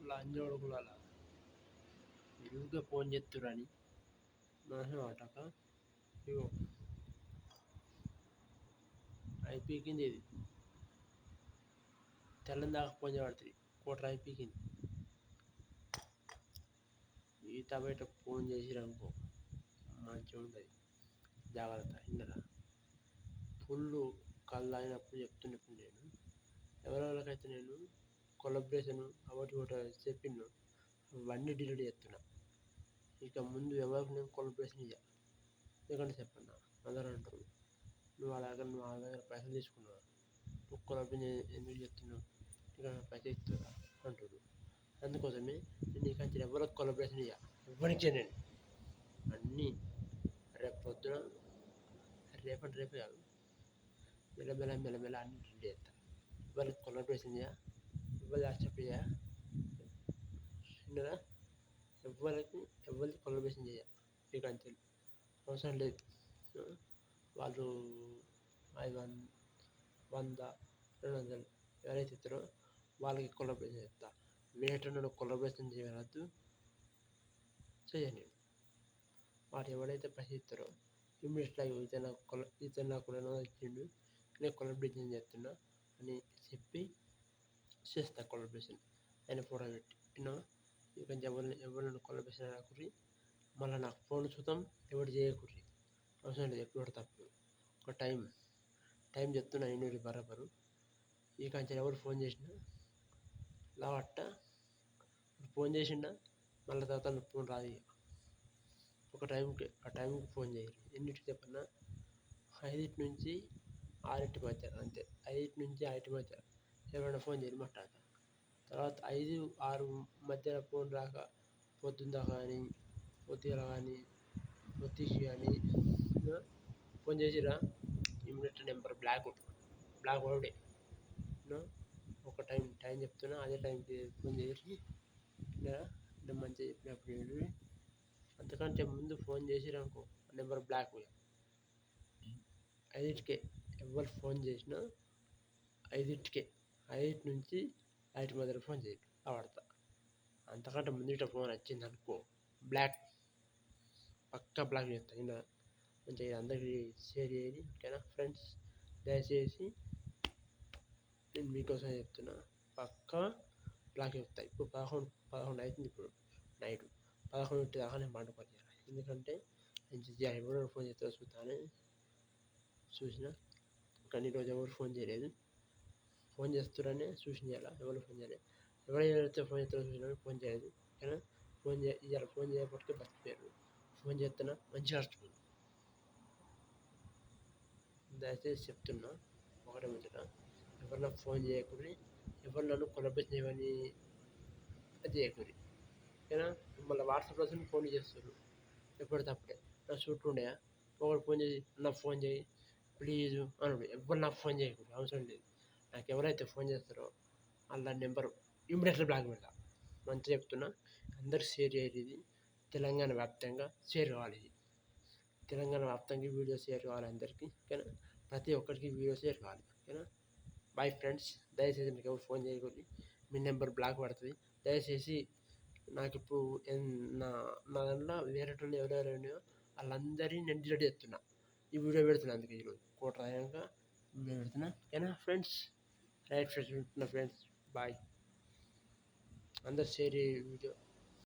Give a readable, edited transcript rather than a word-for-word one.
లంజోడుకులాల ఊరికే ఫోన్ చేస్తుర్రని నాశనం అటక ఇగో అయిపోయింది. ఇది తెల్లం దాకా ఫోన్ చేయబడుతుంది. కోటర్ అయిపోయింది. ఈ బయట ఫోన్ చేసిరనుకో మంచిగా ఉంటుంది. జాగ్రత్త విన్నరా. ఫుల్ కళ్ళు అయినప్పుడు చెప్తున్నప్పుడు నేను ఎవరెవరికైతే నేను కొలబ్రేషన్ అవటి ఒకటి చెప్పిను అవన్నీ డిలీట్ చేస్తున్నా. ఇక ముందు ఎవరికి నేను కొలబ్రేషన్ ఇవ్వాలి. ఎందుకంటే చెప్పండి అందరూ అంటారు నువ్వు వాళ్ళ దగ్గర పైసలు తీసుకున్నావు, నువ్వు కొలబ్రేషన్ ఎందుకు చెప్తున్నావు, ఇక పైసలు ఇస్తుందా అంటారు. అందుకోసమే నేను ఇక ఎవరికి కొలబ్రేషన్ ఇవ్వాలి. ఎవరికి నేను అన్నీ రేపు పొద్దున రేపే కాదు మెల్లమెల్ల అన్ని డిలీట్ చేస్తాను. ఎవరికి కొలబ్రేషన్ చేయ, ఎవరు యాక్సెప్ట్ చేయ, విన్నరా. ఎవరికి కొలబ్రేషన్ చేయ. ఇక అంతే అవసరం లేదు. వాళ్ళు 500, 100, 200 ఎవరైతే ఇస్తారో వాళ్ళకి కొలబ్రేషన్ చేస్తా. వేరేటోళ్ళని కొలబ్రేషన్ చేయవద్దు, చేయను. వాడు ఎవడైతే పైసలు ఇస్తారో ఇమ్మీడియట్గా ఇతను నాకు ఇచ్చిండు, నేను కొలబ్రేషన్ చేస్తున్నా అని చెప్పి చేస్తా కొలబ్రేషన్. ఆయన ఫోటో పెట్టి ఇక ఎవరిని కొలబ్రేషన్ రాకుర్రి. మళ్ళీ నాకు ఫోన్ చూద్దాం ఎవరు చేయకుర్రి. అవసరం లేదు. ఎప్పుడు తప్పు ఒక టైం చెప్తున్నా ఎన్నోళ్ళు బరాబరు. ఈ కంచె ఎవరు ఫోన్ చేసినా లావట్ట ఫోన్ చేసిండా మళ్ళీ తర్వాత ఫోన్ రాదు. ఒక టైంకి ఫోన్ చేయరు. ఎన్నింటికి చెప్పన్నా 5 నుంచి 6 మధ్య అంతే. 5 నుంచి 6 మధ్య ఎవరైనా ఫోన్ చేయరు మాట్లాడతాను. తర్వాత 5, 6 మధ్యలో ఫోన్ రాక పొద్దున్న దాకా కానీ పొద్దుగల కానీ పొద్దుకి కానీ ఫోన్ చేసిరా ఇమ్మీడియట్ నెంబర్ బ్లాక్ అవుడే. ఒక టైం చెప్తున్నా అదే టైంకి ఫోన్ చేసి నేను మంచిగా చెప్పినప్పుడు అంతకంటే ముందు ఫోన్ చేసిరనుకో నెంబర్ బ్లాక్. 5కే ఎవరు ఫోన్ చేసినా 5కే 5 నుంచి 5 మధ్యలో ఫోన్ చేయి ఆడతా. అంతకంటే ముందు ఫోన్ వచ్చింది అనుకో బ్లాక్ పక్కా బ్లాక్ చేస్తా. మంచిగా అందరికీ షేర్ చేయండి ఓకేనా ఫ్రెండ్స్. దయచేసి నేను మీకోసం చెప్తున్నా పక్కా బ్లాక్ చేస్తాయి. ఇప్పుడు 11 అవుతుంది. ఇప్పుడు నైట్ 11 దాకా నేను పండుకోవాలి. ఎందుకంటే నేను ఎవరో ఫోన్ చేస్తే చూస్తానే చూసిన కానీ ఈరోజు ఎవరు ఫోన్ చేయలేదు. ఫోన్ చేస్తారనే చూసిన ఎవరు ఫోన్ చేయలేదు. ఎవరైతే ఫోన్ చేస్తారో చూసిన ఫోన్ చేయలేదు. ఓకేనా. ఫోన్ చేయకపోతే బతికిపోయారు. ఫోన్ చేస్తున్నా మంచిగా అరుచుకున్నాను. దయచేసి చెప్తున్నా ఒకటే ముచ్చట, ఎవరన్నా ఫోన్ చేయకూడదు. ఎవరు నన్ను కొలబ్రేషన్ చేయమని అది చేయకూడదు ఓకేనా. మళ్ళీ వాట్సాప్లో ఫోన్ చేస్తారు ఎప్పుడు తప్పుడే. నా చుట్టూ ఉండయా ఒకరు ఫోన్ చేసి నాకు ఫోన్ చేయి ప్లీజ్ అనుడు. ఎవరు నాకు ఫోన్ చేయకూడదు. అవసరం లేదు. నాకు ఎవరైతే ఫోన్ చేస్తారో వాళ్ళ నెంబర్ ఇమ్మీడియట్గా బ్లాక్ పెడతా. మంచిగా చెప్తున్నా. అందరికి షేర్ చేయాలి. ఇది తెలంగాణ వ్యాప్తంగా షేర్ కావాలి. ఇది తెలంగాణ వ్యాప్తంగా వీడియో షేర్ కావాలి అందరికీ ఓకేనా. ప్రతి ఒక్కరికి వీడియో షేర్ కావాలి ఓకేనా. Bye friends. దయచేసి మీకు ఎవరు ఫోన్ చేయకూడదు. మీ నెంబర్ బ్లాక్ పడుతుంది. దయచేసి నాకు ఇప్పుడు నా దాంట్లో వేరే వాళ్ళు ఎవరెవరు ఉన్నాయో వాళ్ళందరినీ నేను డిలీట్ చేస్తున్నా. ఈ వీడియో పెడుతున్నా. అందుకే ఈరోజు కోట రాయాక వీడియో పెడుతున్నా ఓకేనా ఫ్రెండ్స్. రైట్ ఫ్రెండ్స్ ఉంటున్నా ఫ్రెండ్స్. బాయ్. అందరు షేర్ వీడియో.